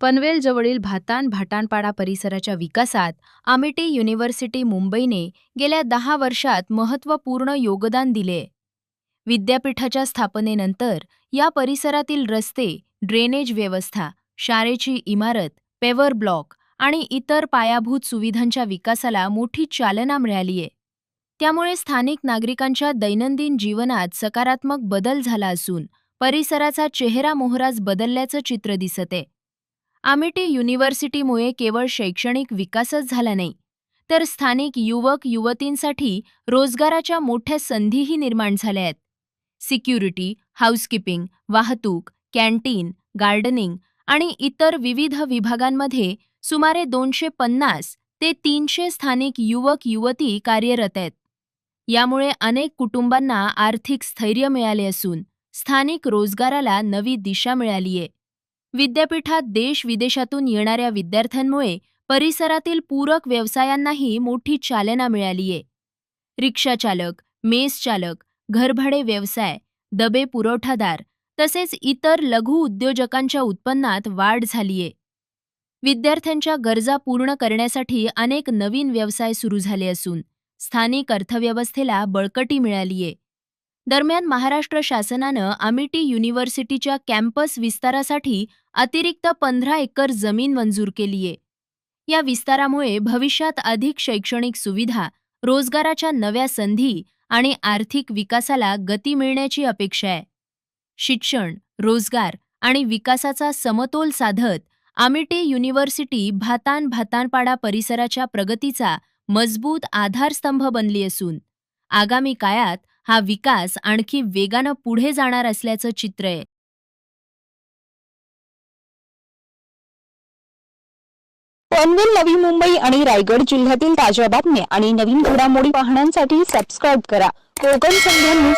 पनवेल जवळील भातान-भाटानपाडा परिसराच्या विकासात आमिटी युनिव्हर्सिटी मुंबईने गेल्या 10 वर्षात महत्त्वपूर्ण योगदान दिले. विद्यापीठाच्या स्थापनेनंतर या परिसरातील रस्ते, ड्रेनेज व्यवस्था, शाळेची इमारत, पेवर ब्लॉक आणि इतर पायाभूत सुविधांच्या विकासाला मोठी चालना मिळालीय. त्यामुळे स्थानिक नागरिकांच्या दैनंदिन जीवनात सकारात्मक बदल झाला असून परिसराचा चेहरा-मोहराच बदलल्याचं चित्र दिसते. आमिटी युनिव्हर्सिटीमुळे केवळ शैक्षणिक विकासच झाला नाही, तर स्थानिक युवक-युवतींसाठी रोजगाराच्या मोठ्या संधीही निर्माण झाल्या आहेत. सिक्युरिटी, हाऊसकीपिंग, वाहतूक, कॅन्टीन, गार्डनिंग आणि इतर विविध विभागांमध्ये सुमारे 250 ते 300 स्थानिक युवक-युवती कार्यरत आहेत. यामुळे अनेक कुटुंबांना आर्थिक स्थैर्य मिळाले असून स्थानिक रोजगाराला नवी दिशा मिळालीये. विद्यापीठात देश-विदेशातून येणाऱ्या विद्यार्थ्यांमुळे परिसरातील पूरक व्यवसायांनाही मोठी चालना मिळालीये. रिक्षाचालक, मेस चालक, घरभाडे व्यवसाय, डबे पुरवठादार तसेच इतर लघु उद्योजकांच्या उत्पन्नात वाढ झालीये. विद्यार्थ्यांच्या गरजा पूर्ण करण्यासाठी अनेक नवीन व्यवसाय सुरू झाले असून स्थानिक अर्थव्यवस्थेला बळकटी मिळालीये. दरम्यान महाराष्ट्र शासनानं आमिटी युनिव्हर्सिटीच्या कॅम्पस विस्तारासाठी अतिरिक्त 15 एकर जमीन मंजूर केलीये. या विस्तारामुळे भविष्यात अधिक शैक्षणिक सुविधा, रोजगाराच्या नव्या संधी आणि आर्थिक विकासाला गती मिळण्याची अपेक्षा आहे. शिक्षण, रोजगार आणि विकासाचा समतोल साधत आमिटी युनिव्हर्सिटी भातान-भाटानपाडा परिसराच्या प्रगतीचा मजबूत आधारस्तंभ बनली असून आगामी काळात हा विकास आणखी वेगानं पुढे जाणार असल्याचं चित्र आहे. पनवेल, नवी मुंबई आणि रायगड जिल्ह्यातील ताज्या बातम्या आणि नवीन घडामोडी पाहण्यासाठी सबस्क्राईब करा कोकण संध्या न्यूज.